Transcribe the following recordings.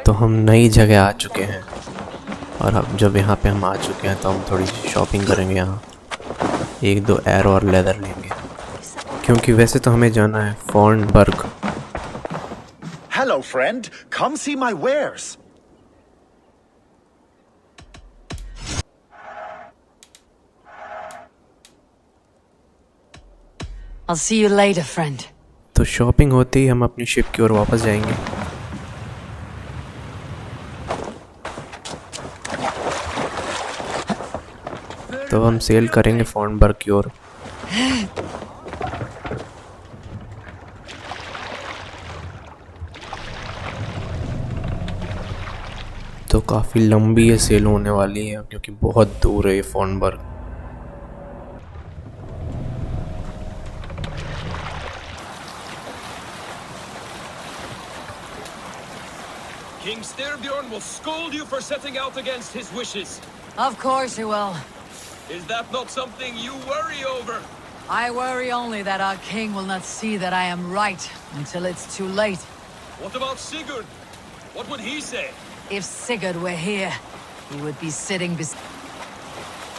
तो हम नई जगह आ चुके हैं और अब जब यहाँ पे हम आ चुके हैं तो हम थोड़ी सी शॉपिंग करेंगे। यहाँ एक दो एरो और लेदर लेंगे क्योंकि वैसे तो हमें जाना है फॉर्नबर्ग। Hello, friend. Come see my wares. I'll see you later, friend. तो शॉपिंग होते ही हम अपनी शिप की ओर वापस जाएंगे। तो हम सेल करेंगे फॉर्नबर्ग की ओर। तो काफ़ी लंबी ये सेल होने वाली है क्योंकि बहुत दूर है ये फॉर्नबर्ग। King Styrbjorn will scold you for setting out against his wishes. Of course he will. Is that not something you worry over? I worry only that our king will not see that I am right until it's too late. What about Sigurd? What would he say? If Sigurd were here, he would be sitting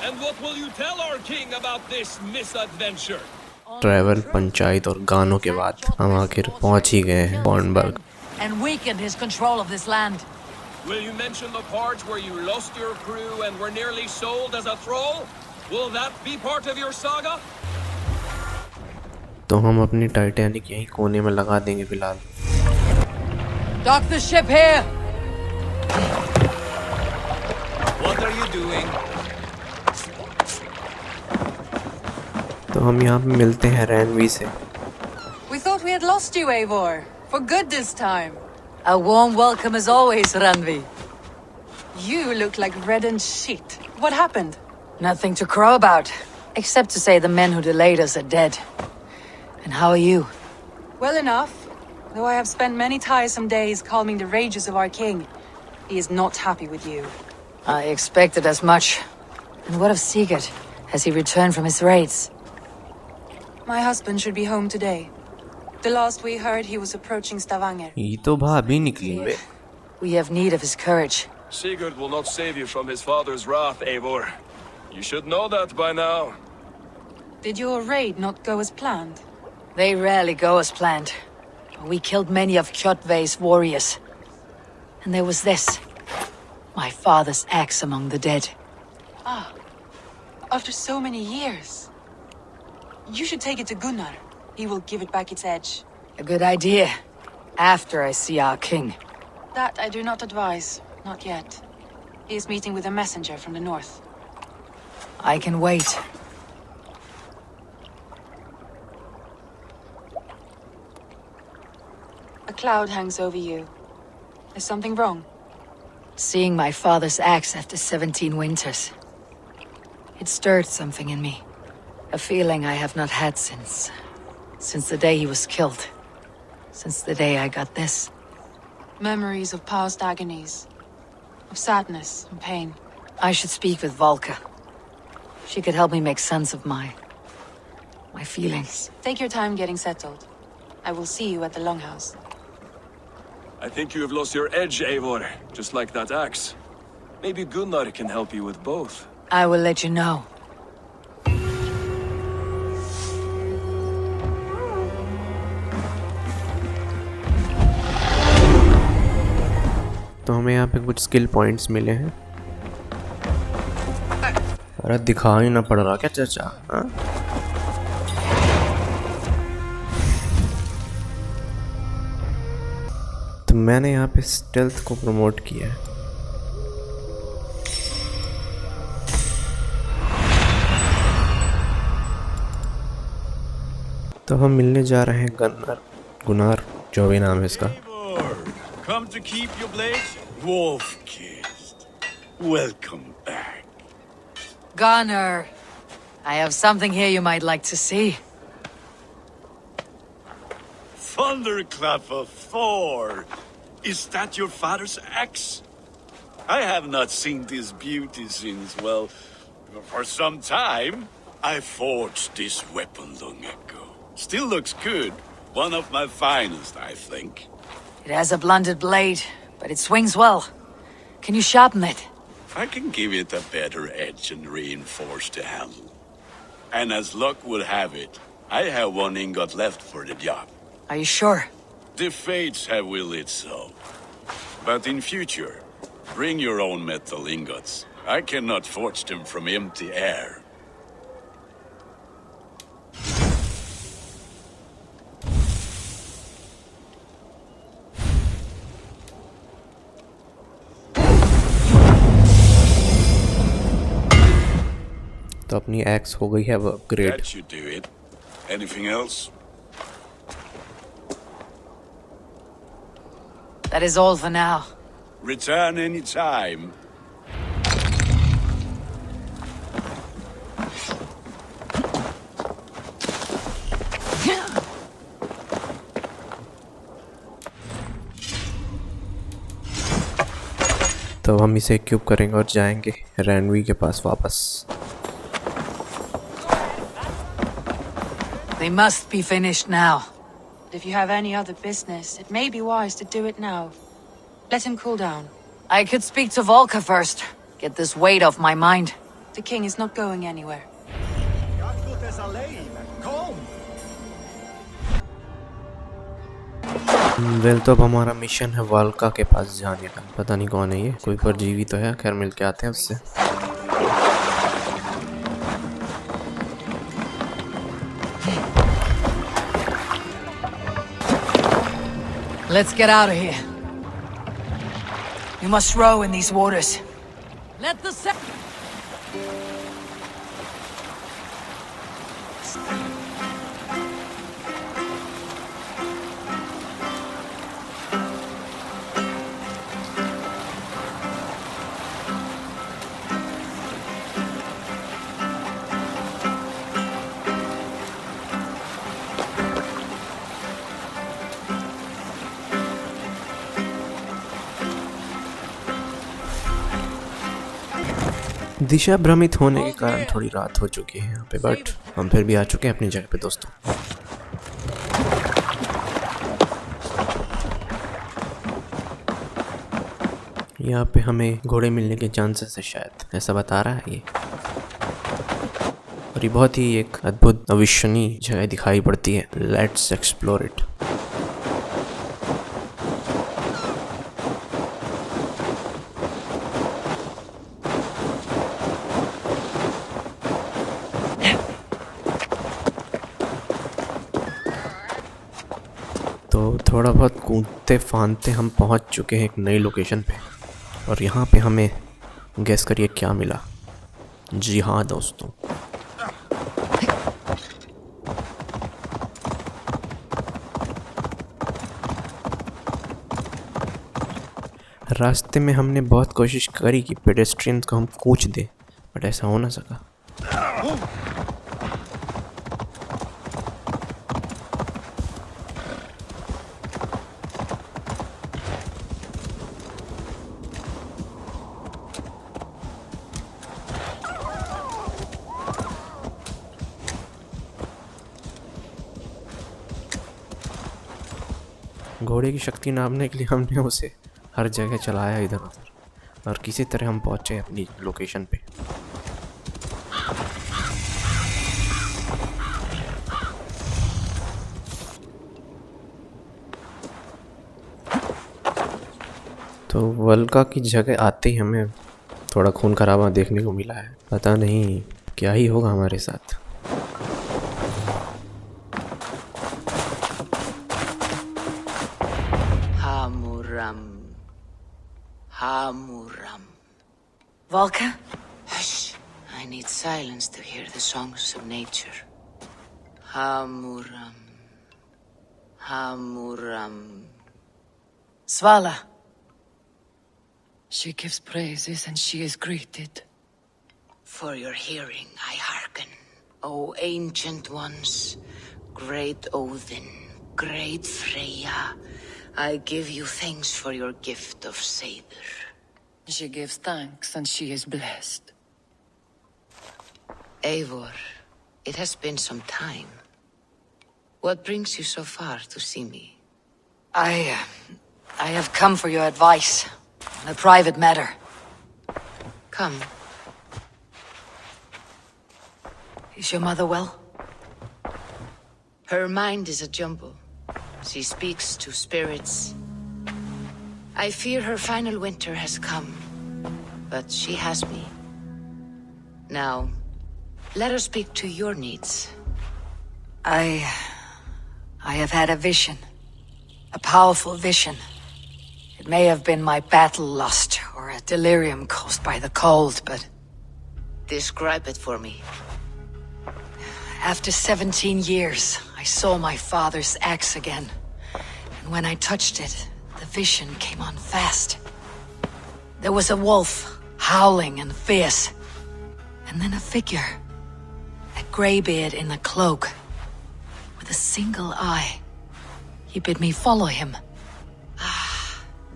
And what will you tell our king about this misadventure? Travel, panchayat और गानों के बाद हम आखिर पहुंच ही गए हैं फॉर्नबर्ग। and weakened his control of this land. Will you mention the part where you lost your crew and were nearly sold as a thrall? Will that be part of your saga? तो हम अपनी Titanic यहीं कोने में लगा देंगे फिलहाल। Dock the ship here. What are you doing? तो हम यहाँ पे मिलते हैं रैनवी से। We thought we had lost you, Eivor. For good this time. A warm welcome as always, Ranvi. You look like reddened shit. What happened? Nothing to crow about, except to say the men who delayed us are dead. And how are you? Well enough. Though I have spent many tiresome days calming the rages of our king. He is not happy with you. I expected as much. And what of Sigurd? Has he returned from his raids? My husband should be home today. The last we heard, he was approaching Stavanger. ये तो भाभी निकली बे। We have need of his courage. Sigurd will not save you from his father's wrath, Eivor. You should know that by now. Did your raid not go as planned? They rarely go as planned. We killed many of Kjotve's warriors. And there was this. My father's axe among the dead. Ah. After so many years. You should take it to Gunnar. He will give it back its edge. A good idea. After I see our king. That I do not advise. Not yet. He is meeting with a messenger from the north. I can wait. A cloud hangs over you. Is something wrong? Seeing my father's axe after 17 winters. It stirred something in me. A feeling I have not had since the day he was killed. Since the day I got this. Memories of past agonies. Of sadness and pain. I should speak with Volka. She could help me make sense of my feelings. Take your time getting settled. I will see you at the Longhouse. I think you have lost your edge, Eivor, just like that axe. Maybe Gunnar can help you with both. I will let you know. तो हमें यहाँ पे कुछ skill points मिले हैं। अरे दिखा ही ना पड़ रहा क्या चाचा? हाँ? तो मैंने यहाँ पे स्टेल्थ को प्रमोट किया है। तो हम मिलने जा रहे हैं गुनार जो भी नाम है इसका। Come to keep your blades? Wolf-kissed. Welcome back. Gunnar, I have something here you might like to see. Thunderclap of Thor! Is that your father's axe? I have not seen this beauty since, well, for some time. I forged this weapon long ago. Still looks good. One of my finest, I think. It has a blunted blade, but it swings well. Can you sharpen it? I can give it a better edge and reinforce the handle. And as luck would have it, I have one ingot left for the job. Are you sure? The fates have willed it so. But in future, bring your own metal ingots. I cannot forge them from empty air. तो अपनी x हो गई है अब upgrade. That should do it. Anything else? That is all for now. Return anytime. तो हम इसे cube करेंगे और जाएंगे रैनवी के पास वापस। They must be finished now. If you have any other business, it may be wise to do it now. Let him cool down. I could speak to Volker first. Get this weight off my mind. The king is not going anywhere. Well तो अब हमारा mission है वाल्का के पास जाने का। पता नहीं कौन है ये, कोई परजीवी तो है। खैर मिल के आते हैं उससे। Let's get out of here. You must row in these waters. Let the दिशा भ्रमित होने के कारण थोड़ी रात हो चुकी है यहाँ पे, बट हम फिर भी आ चुके हैं अपनी जगह पे दोस्तों। यहाँ पे हमें घोड़े मिलने के चांसेस है शायद, ऐसा बता रहा है ये। और ये बहुत ही एक अद्भुत अविश्वसनीय जगह दिखाई पड़ती है। Let's explore it. तो थोड़ा बहुत कूदते फांदते हम पहुंच चुके हैं एक नई लोकेशन पे, और यहाँ पे हमें गेस करिए क्या मिला। जी हाँ दोस्तों, रास्ते में हमने बहुत कोशिश करी कि पेडेस्ट्रियंस को हम कूच दें, बट ऐसा हो ना सका। घोड़े की शक्ति नापने के लिए हमने उसे हर जगह चलाया इधर उधर, और किसी तरह हम पहुंचे अपनी लोकेशन पे। तो वल्का की जगह आते ही हमें थोड़ा खून खराबा देखने को मिला है। पता नहीं क्या ही होगा हमारे साथ। Hamuram. Volker? Hush. I need silence to hear the songs of nature. Hamuram. Hamuram. Svala. She gives praises and she is greeted. For your hearing I hearken, O ancient ones, great Odin, great Freya. I give you thanks for your gift of Saber. She gives thanks and she is blessed. Eivor, it has been some time. What brings you so far to see me? I I have come for your advice on a private matter. Come. Is your mother well? Her mind is a jumble. She speaks to spirits. I fear her final winter has come, but she has me. Now, let her speak to your needs. I have had a vision. A powerful vision. It may have been my battle lust, or a delirium caused by the cold, but... Describe it for me. After 17 years, I saw my father's axe again. And when I touched it, the vision came on fast. There was a wolf, howling and fierce. And then a figure. A greybeard in a cloak. With a single eye. He bid me follow him.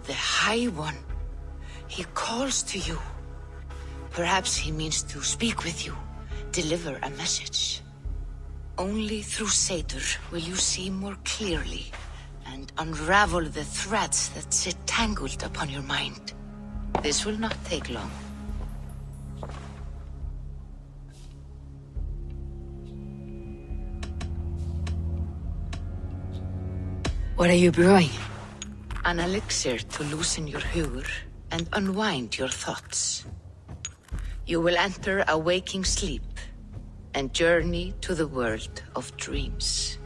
The High One. He calls to you. Perhaps he means to speak with you, deliver a message. Only through Satyr will you see more clearly and unravel the threads that sit tangled upon your mind. This will not take long. What are you brewing? An elixir to loosen your huer and unwind your thoughts. You will enter a waking sleep and journey to the world of dreams.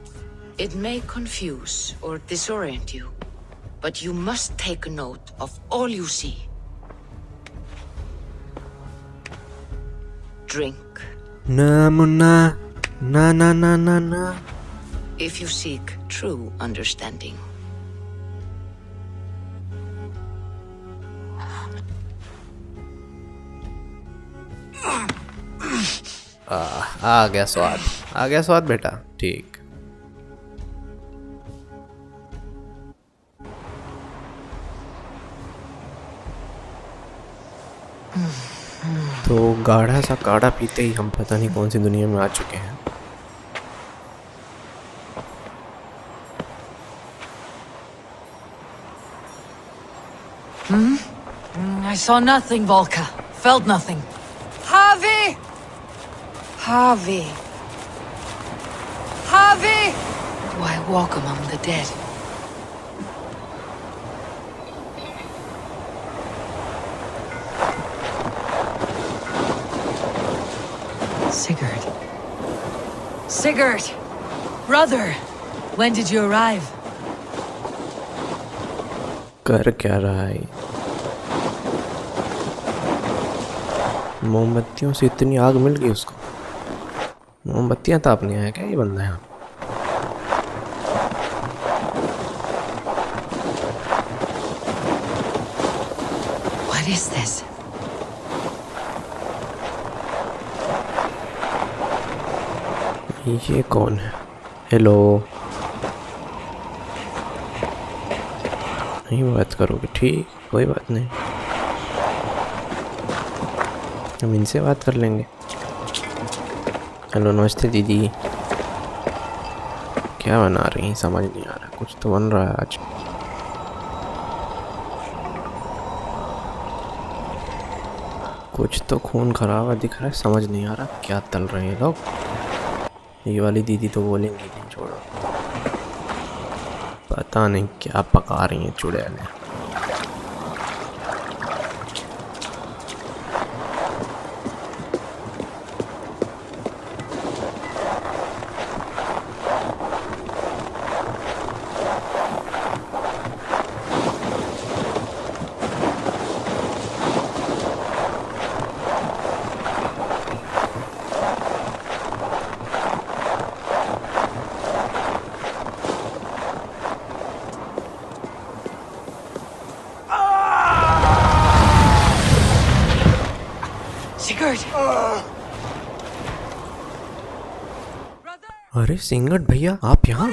It may confuse or disorient you, but you must take note of all you see. Drink. Na muna, na na na na na. If you seek true understanding. आ गया स्वाद बेटा ठीक। तो गाढ़ा सा काढ़ा पीते ही हम पता नहीं कौन सी दुनिया में आ चुके हैं। I saw nothing, Volka. Felt nothing. Harvey! Harvey. Harvey! Do I walk among the dead? Sigurd. Sigurd! Brother! When did you arrive? कर क्या रहा है? मोमबत्तियों से इतनी आग मिल गई उसको। मोमबत्तियां तापने आया क्या ये बंदा यहाँ? What is this? ये कौन है? हेलो। नहीं बात करोगे ठीक, कोई बात नहीं, हम इनसे बात कर लेंगे। हेलो नमस्ते दीदी। क्या बना रही हैं समझ नहीं आ रहा, कुछ तो बन रहा है आज। कुछ तो खून खराबा दिख रहा है, समझ नहीं आ रहा क्या तल रहे हैं लोग। ये वाली दीदी तो बोलेंगी नहीं, छोड़ो। पता नहीं क्या पका रही हैं चुड़ैलें। अरे सिंगट भैया आप यहाँ?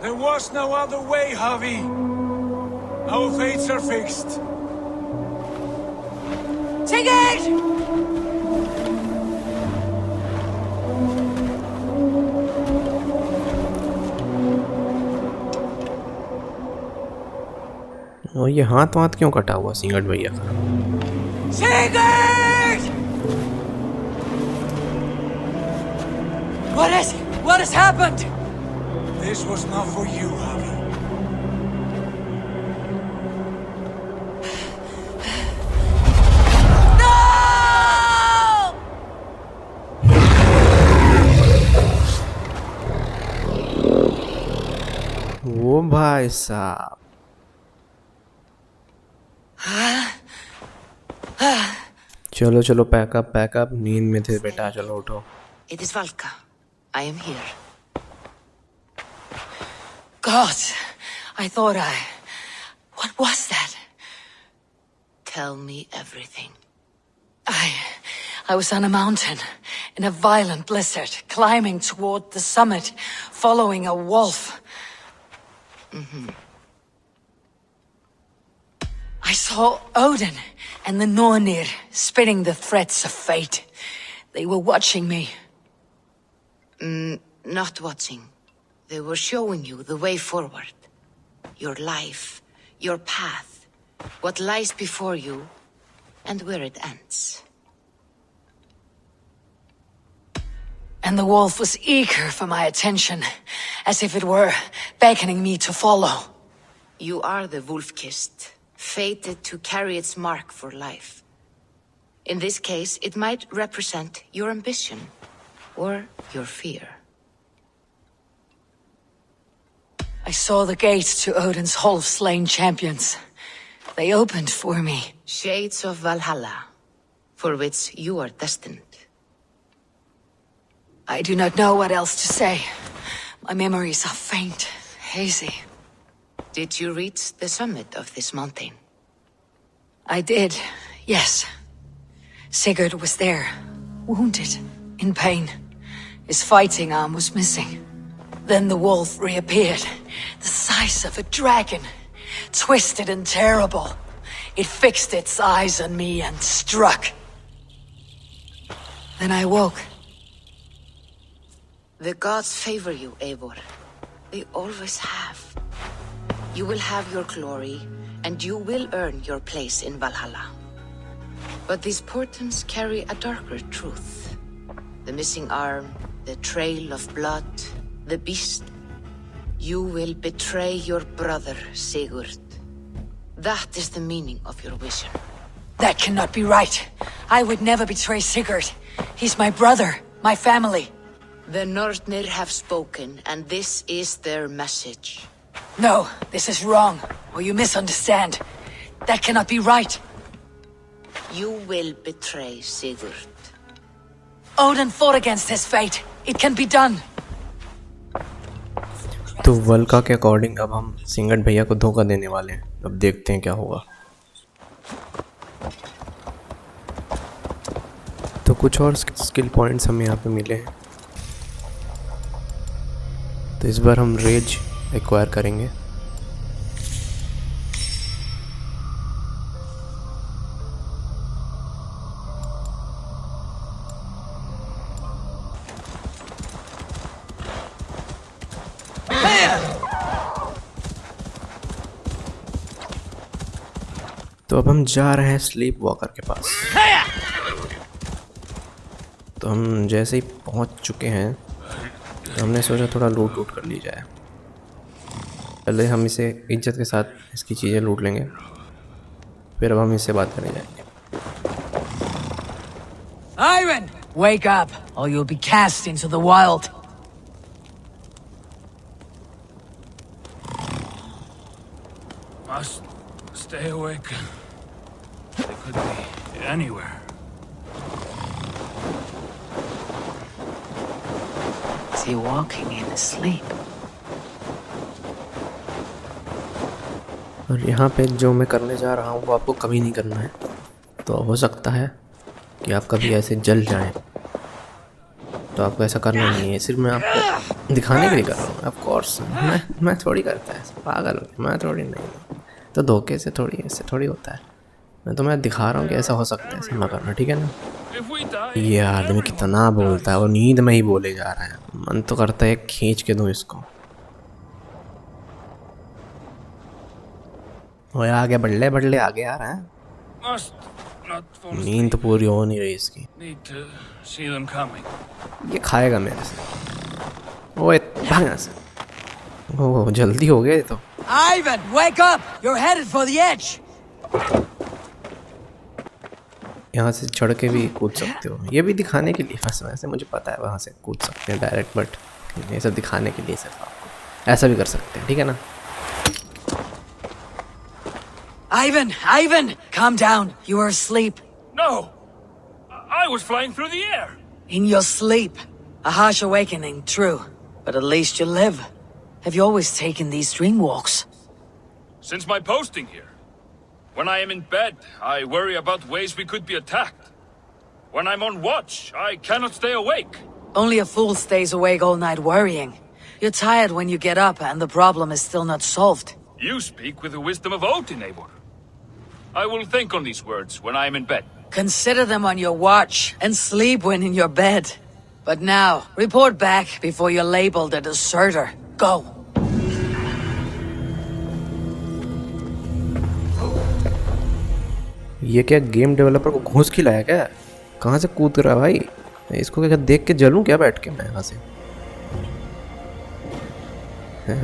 There was no other way, Javi. Our fates are fixed. Sigurd! और ये हाथ वाथ क्यों कटा हुआ सिंगट भैया का? Sigurd! What is it? What has happened? This was not for you, Javi. No! वो भाई साहब, चलो चलो पैकअप पैकअप, नींद में थे बेटा, चलो उठो। It is Valka. I am here. God, I thought What was that? Tell me everything. I was on a mountain in a violent blizzard, climbing toward the summit, following a wolf. I saw Odin and the Nornir spinning the threads of fate. They were watching me. Not watching. They were showing you the way forward. Your life, your path, what lies before you, and where it ends. And the wolf was eager for my attention, as if it were beckoning me to follow. You are the wolf-kissed, fated to carry its mark for life. In this case, it might represent your ambition, or your fear. I saw the gates to Odin's Hall of Slain Champions. They opened for me. Shades of Valhalla, for which you are destined. I do not know what else to say. My memories are faint, hazy. Did you reach the summit of this mountain? I did, yes. Sigurd was there, wounded, in pain. His fighting arm was missing. Then the wolf reappeared, the size of a dragon, twisted and terrible. It fixed its eyes on me and struck. Then I woke. The gods favor you, Eivor. They always have. You will have your glory, and you will earn your place in Valhalla. But these portents carry a darker truth. The missing arm, the trail of blood, the beast. You will betray your brother, Sigurd. That is the meaning of your vision. That cannot be right. I would never betray Sigurd. He's my brother, my family. The Nornir have spoken, and this is their message. No, this is wrong, or you misunderstand. That cannot be right. You will betray Sigurd. Odin fought against his fate. It can be done. तो वल्का के according अब हम सिंगट भैया को धोखा देने वाले हैं। अब देखते हैं क्या होगा। तो कुछ और स्किल पॉइंट्स हमें यहाँ पे मिले हैं, तो इस बार हम रेज एक्वायर करेंगे। तो अब हम जा रहे हैं स्लीप वॉकर के पास। तो हम जैसे ही पहुंच चुके हैं तो हमने सोचा थोड़ा लूट कर ली जाए। पहले हम इसे इज्जत के साथ इसकी चीज़ें लूट लेंगे, फिर अब हम इससे बात करने जाएंगे। Iron, wake up, or you'll be cast into the wild. Must stay awake. They could be anywhere. Is he walking in his sleep? और यहाँ पे जो मैं करने जा रहा हूँ वो आपको कभी नहीं करना है। तो हो सकता है कि आप कभी ऐसे जल जाएं, तो आपको ऐसा करना नहीं है। सिर्फ मैं आपको दिखाने के लिए कर रहा हूँ। ऑफ कोर्स मैं थोड़ी करता है, पागल हूँ मैं, थोड़ी नहीं। तो धोखे से थोड़ी ऐसे थोड़ी होता है। मैं दिखा रहा हूँ कि ऐसा हो सकता है, ऐसा ना करना, ठीक है ना। ये आदमी कितना बोलता है, वो नींद में ही बोले जा रहा है। मन तो करता है खींच के दूँ इसको। ओए आगे बढ़ले बढ़ले आगे आ रहा है। Must not fall नींद asleep. तो पूरी हो नहीं रही इसकी। Need to see them coming. ये खाएगा मेरे से। ओए भाग यहाँ से। ओह जल्दी हो गया ये तो। Ivan, wake up! You're headed for the edge! यहाँ से चढ़ के भी कूद सकते हो, ये भी दिखाने के लिए। बस वैसे मुझे पता है वहाँ से कूद सकते हैं डायरेक्ट, बट ये सब दिखाने के लिए सिर्फ आपको। ऐसा भी कर सकते हैं, ठीक है ना। Ivan, calm down. You were asleep. No! I was flying through the air! In your sleep. A harsh awakening, true. But at least you live. Have you always taken these dream walks? Since my posting here. When I am in bed, I worry about ways we could be attacked. When I'm on watch, I cannot stay awake. Only a fool stays awake all night worrying. You're tired when you get up and the problem is still not solved. You speak with the wisdom of Odin, Eivor. I will think on these words when I am in bed. Consider them on your watch and sleep when in your bed. But now, report back before you're labeled a deserter. Go. ये क्या game developer को घूस खिलाया क्या? कहाँ से कूद रहा है भाई? इसको क्या देख के जलूं क्या बैठ के मैं यहाँ से?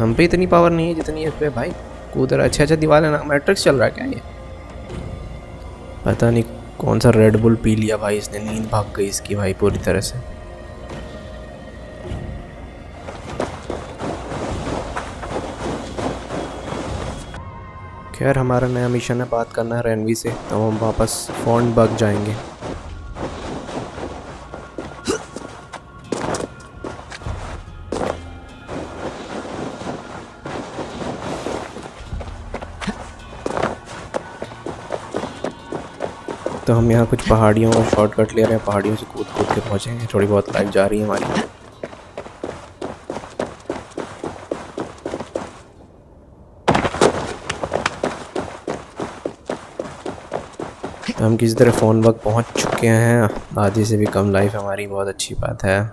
हम पे इतनी पावर नहीं है जितनी इस पे भाई। कूद रहा है। अच्छा दीवार है ना, मैट्रिक्स चल रहा है क्या ये? पता नहीं कौन सा रेड बुल पी लिया भाई इसने, नींद भाग गई इसकी भाई पूरी तरह से। खैर हमारा नया मिशन है, बात करना है रेनवी से, तो हम वापस फोन बग जाएंगे। तो हम यहाँ कुछ पहाड़ियों और शॉर्टकट ले रहे हैं, पहाड़ियों से कूद कूद के पहुँचेंगे। थोड़ी बहुत लाइफ जा रही है हमारी। तो हम किसी तरह फोन वक्त पहुँच चुके हैं। आधे से भी कम लाइफ हमारी, बहुत अच्छी बात है।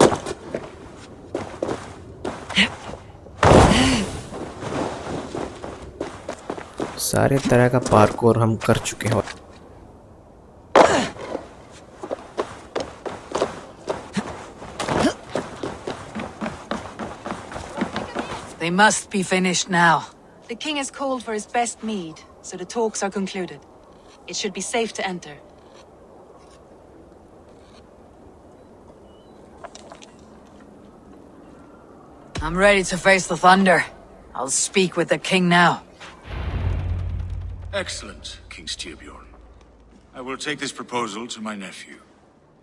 सारे तरह का पार्कोर हम कर चुके हैं। They must be finished now. The king has called for his best mead, so the talks are concluded. It should be safe to enter. I'm ready to face the thunder. I'll speak with the king now. Excellent, King Styrbjorn. I will take this proposal to my nephew.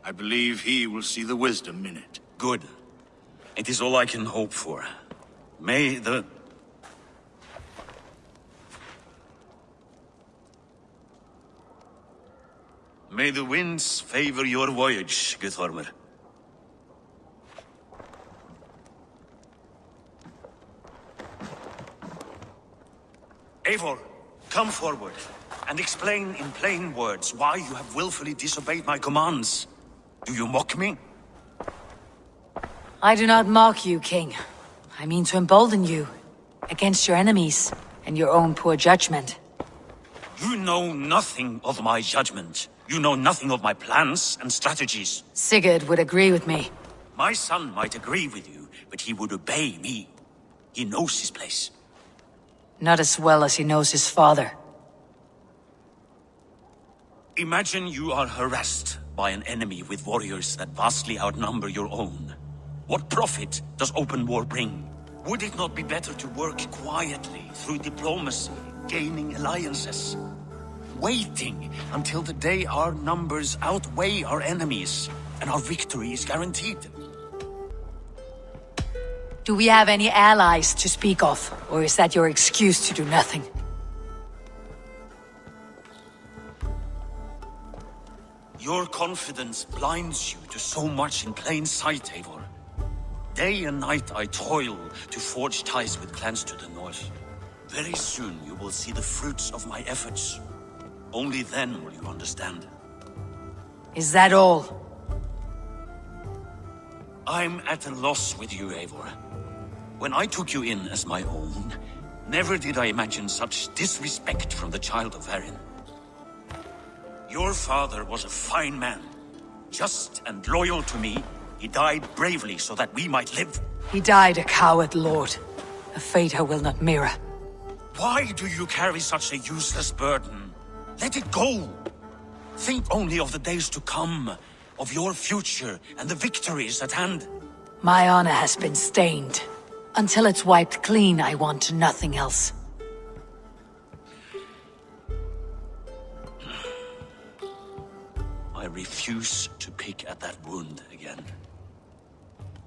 I believe he will see the wisdom in it. Good. It is all I can hope for. May the... May the winds favor your voyage, Guthormer. Eivor, come forward and explain in plain words why you have willfully disobeyed my commands. Do you mock me? I do not mock you, king. I mean to embolden you against your enemies and your own poor judgment. You know nothing of my judgment. You know nothing of my plans and strategies. Sigurd would agree with me. My son might agree with you, but he would obey me. He knows his place. Not as well as he knows his father. Imagine you are harassed by an enemy with warriors that vastly outnumber your own. What profit does open war bring? Would it not be better to work quietly through diplomacy, gaining alliances? Waiting until the day our numbers outweigh our enemies and our victory is guaranteed. Do we have any allies to speak of? Or is that your excuse to do nothing? Your confidence blinds you to so much in plain sight, Eivor. Day and night I toil to forge ties with clans to the north. Very soon you will see the fruits of my efforts. Only then will you understand. Is that all? I'm at a loss with you, Eivor. When I took you in as my own, Never did I imagine such disrespect from the child of Varin. Your father was a fine man. Just and loyal to me, he died bravely so that we might live. He died a coward, Lord. A fate I will not mirror. Why do you carry such a useless burden? Let it go. Think only of the days to come, of your future and the victories at hand. My honor has been stained. Until it's wiped clean, I want nothing else. I refuse to pick at that wound again.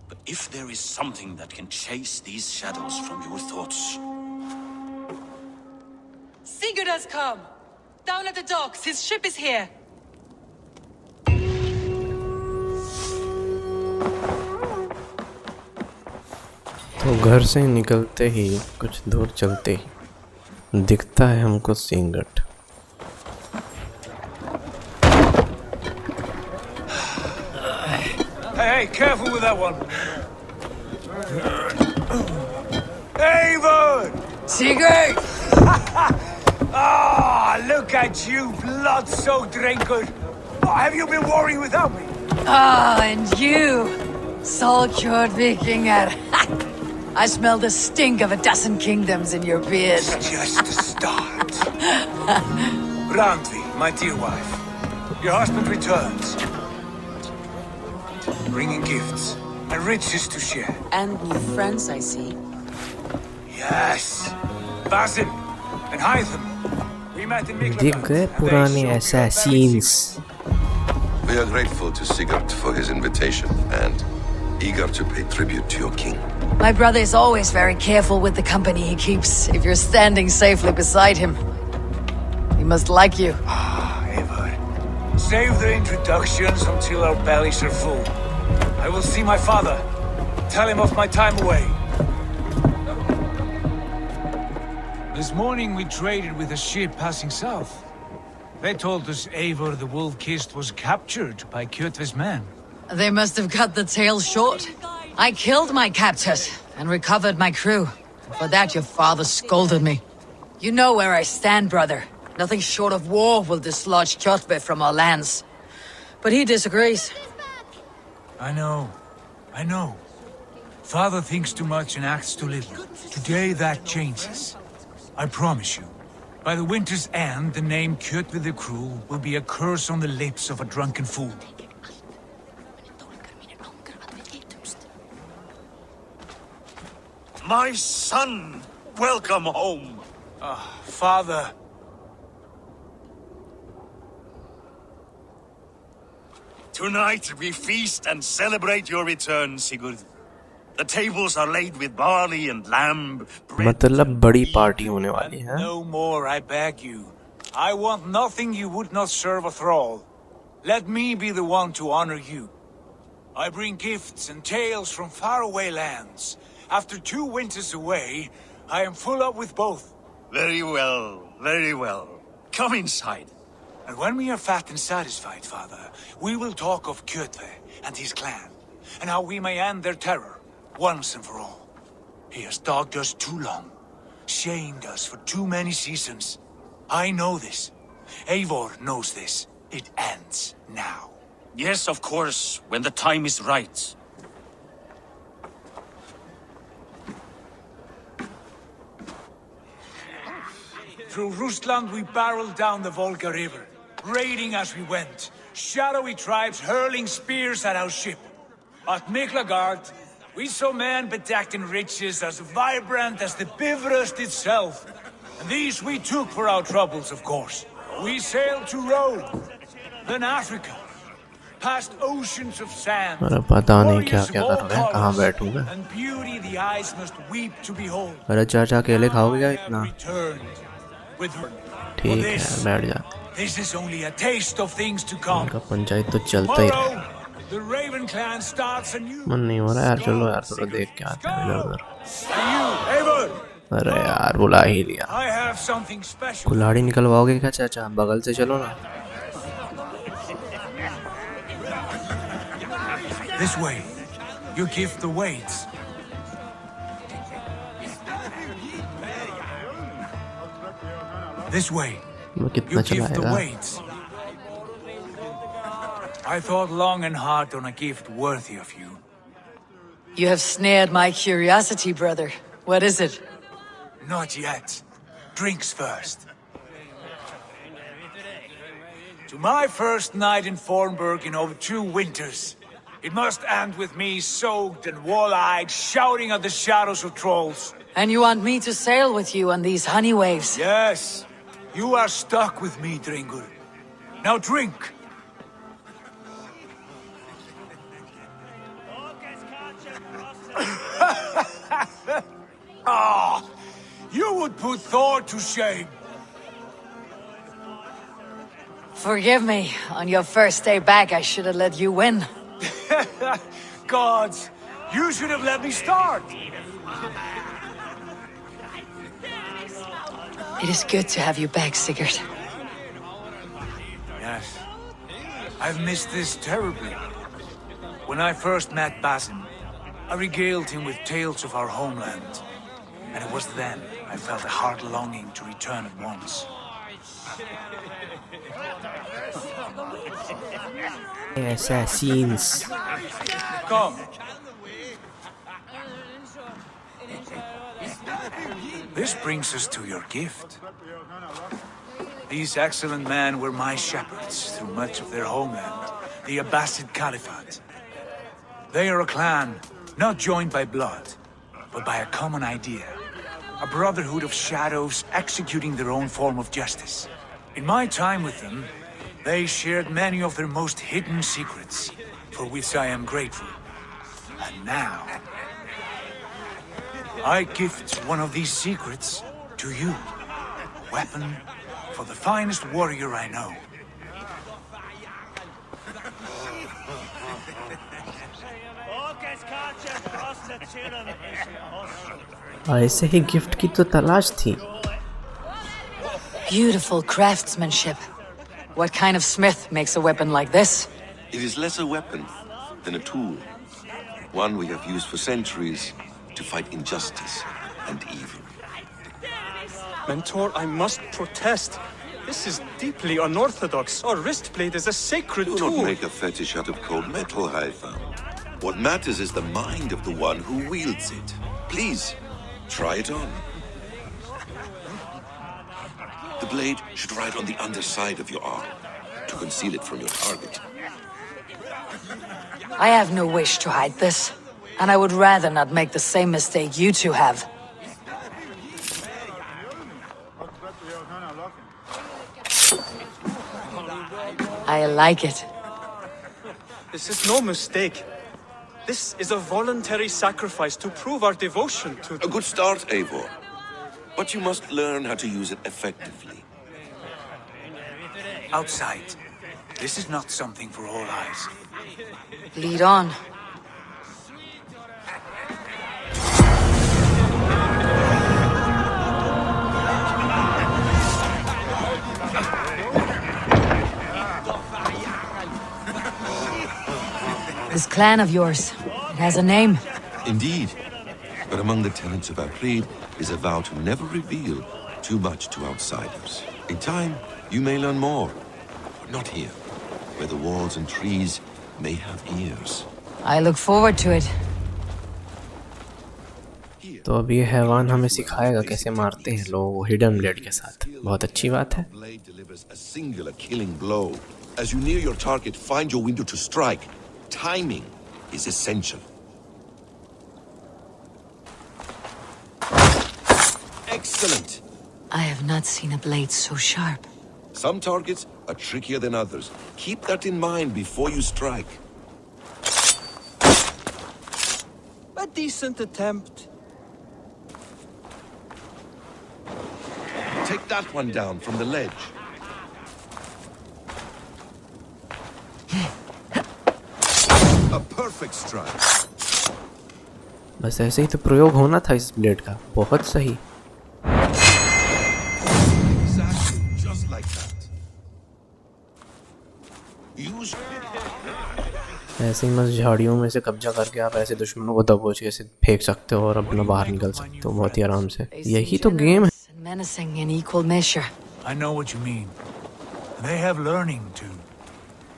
But if there is something that can chase these shadows from your thoughts... Sigurd has come! Down at the docks, his ship is here! तो घर से निकलते ही कुछ दूर चलते ही दिखता है हमको सिंगट। Hey, careful with that one. Avon! Sigurd! Ah, look at you, blood-soaked raincoat. Oh, have you been worrying without me? Ah, and you, soul-cured Vikinger. I smell the stink of a dozen kingdoms in your beard. Just the start. Randvi, my dear wife, your husband returns, bringing gifts and riches to share. And new friends, I see. Yes, Basin and Hytham. We met in दिख गए पुराने assassins. We are grateful to Sigurd for his invitation and eager to pay tribute to your king. My brother is always very careful with the company he keeps, if you're standing safely beside him. He must like you. Ah, Eivor. Save the introductions until our bellies are full. I will see my father. Tell him of my time away. This morning we traded with a ship passing south. They told us Eivor the Wolf-Kissed was captured by Kjotve's men. They must have cut the tail short. I killed my captors and recovered my crew. For that your father scolded me. You know where I stand, brother. Nothing short of war will dislodge Kjotve from our lands. But he disagrees. I know. Father thinks too much and acts too little. Today that changes. I promise you. By the winter's end, the name Kjotve the Cruel will be a curse on the lips of a drunken fool. My son! Welcome home! Father. Tonight we feast and celebrate your return, Sigurd. The tables are laid with barley and lamb, bread... मतलब बड़ी party होने वाली है। No more, I beg you. I want nothing you would not serve a thrall. Let me be the one to honor you. I bring gifts and tales from faraway lands. After 2 winters away, I am full up with both. Very well, very well. Come inside. And when we are fat and satisfied, Father, we will talk of Kjotve and his clan, and how we may end their terror, once and for all. He has dogged us too long, shamed us for too many seasons. I know this. Eivor knows this. It ends now. Yes, of course, when the time is right. Through Rusland we barreled down the Volga River, raiding as we went, shadowy tribes hurling spears at our ship. At Miklagard, we saw men bedecked in riches as vibrant as the Bifrost itself. And these we took for our troubles, of course. We sailed to Rome, then Africa, past oceans of sand. अरे पता नहीं क्या क्या कर रहे हैं, कहाँ बैठूं मैं? And beauty the eyes must weep to behold. अरे चाचा अकेले खाओगे क्या इतना? ठीक है, बैठ जा। This is only a taste of things to come. इनका पंचायत तो चलता ही रहे। The Raven clan starts anew. मन नहीं हो रहा यार, चलो यार थोड़ा देख के आते हैं इधर उधर। अरे यार बुला ही लिया। I have something special. कुल्हाड़ी निकलवाओगे क्या चाचा? बगल से चलो ना। This way. Your gift awaits. This way. वो कितना Your gift चलाएगा? awaits. I thought long and hard on a gift worthy of you. You have snared my curiosity, brother. What is it? Not yet. Drinks first. To my first night in Fornburg in over 2 winters. It must end with me soaked and wall-eyed, shouting at the shadows of trolls. And you want me to sail with you on these honey waves? Yes. You are stuck with me, Dringur. Now drink. Ah, you would put Thor to shame. Forgive me. On your first day back, I should have let you win. Gods, you should have let me start. It is good to have you back, Sigurd. Yes. I've missed this terribly. When I first met Basim, I regaled him with tales of our homeland. And it was then I felt a heart longing to return at once. Assassins. Come. This brings us to your gift. These excellent men were my shepherds through much of their homeland, the Abbasid Caliphate. They are a clan, not joined by blood, but by a common idea. A brotherhood of shadows executing their own form of justice. In my time with them, they shared many of their most hidden secrets, for which I am grateful. And now, I gift one of these secrets to you. Weapon for the finest warrior I know. ऐसे ही gift की तो तलाश थी. Beautiful craftsmanship. What kind of smith makes a weapon like this? It is less a weapon than a tool. One we have used for centuries to fight injustice and evil. Mentor, I must protest. This is deeply unorthodox. Our wrist blade is a sacred Do tool. not make a fetish out of cold metal, Haifa. What matters is the mind of the one who wields it. Please, try it on. The blade should ride on the underside of your arm to conceal it from your target. I have no wish to hide this, and I would rather not make the same mistake you two have. I like it. This is no mistake. This is a voluntary sacrifice to prove our devotion to... A good start, Eivor. But you must learn how to use it effectively. Outside. This is not something for all eyes. Lead on. This clan of yours, it has a name. Indeed. But among the tenets of our creed is a vow to never reveal too much to outsiders. In time, you may learn more. But not here, where the walls and trees may have ears. I look forward to it. तो अब ये हैवान हमें सिखाएगा कैसे मारते हैं लोग हिडन ब्लेड के साथ. बहुत अच्छी बात है. Blade delivers a singular killing blow. As you near your target, find your window to strike. Timing is essential. Excellent. I have not seen a blade so sharp. Some targets are trickier than others. Keep that in mind before you strike. A decent attempt. Take that one down from the ledge. A perfect strike. बस ऐसे ही तो प्रयोग होना था इस blade का. बहुत सही. Exactly, just like that. Use. ऐसे ही मस्त झाड़ियों में से कब्जा करके आप ऐसे दुश्मनों को दबोच के ऐसे फेंक सकते हो और अपना बाहर निकल सकते हो बहुत ही आराम से. यही तो गेम है. Menacing in equal measure. I know what you mean. They have learning too.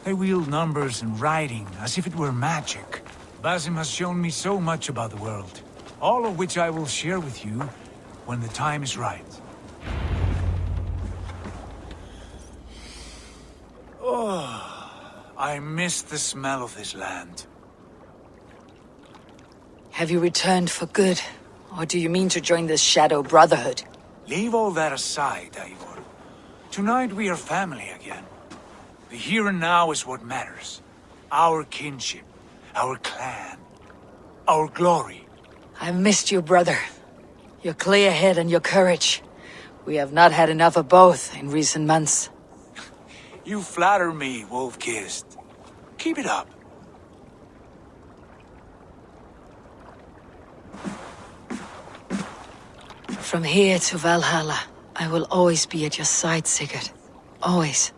They wield numbers and writing as if it were magic. Basim has shown me so much about the world, all of which I will share with you when the time is right. Oh, I miss the smell of this land. Have you returned for good? Or do you mean to join the Shadow Brotherhood? Leave all that aside, Eivor. Tonight we are family again. The here and now is what matters. Our kinship, our clan, our glory. I've missed you, brother. Your clear head and your courage. We have not had enough of both in recent months. You flatter me, Wolf-Kissed. Keep it up. From here to Valhalla, I will always be at your side, Sigurd. Always.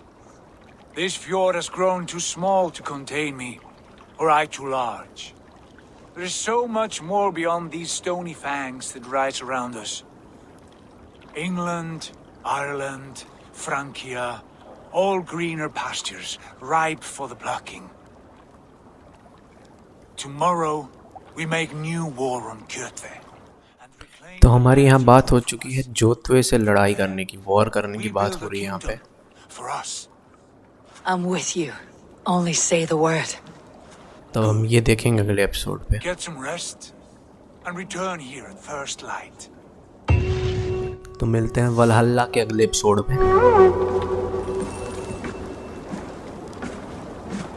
This fjord has grown too small to contain me, or I too large. There is so much more beyond these stony fangs that rise around us. England, Ireland, Francia, all greener pastures, ripe for the plucking. Tomorrow, we make new war on Kjotve. तो हमारी यहाँ बात हो चुकी है जोतवे से लड़ाई करने की, वॉर करने की बात हो रही है यहाँ पे। I'm with you. Only say the word. तो हम ये देखेंगे अगले एपिसोड पे। Get some rest and return here at first light. तो मिलते हैं वलहल्ला के अगले एपिसोड में।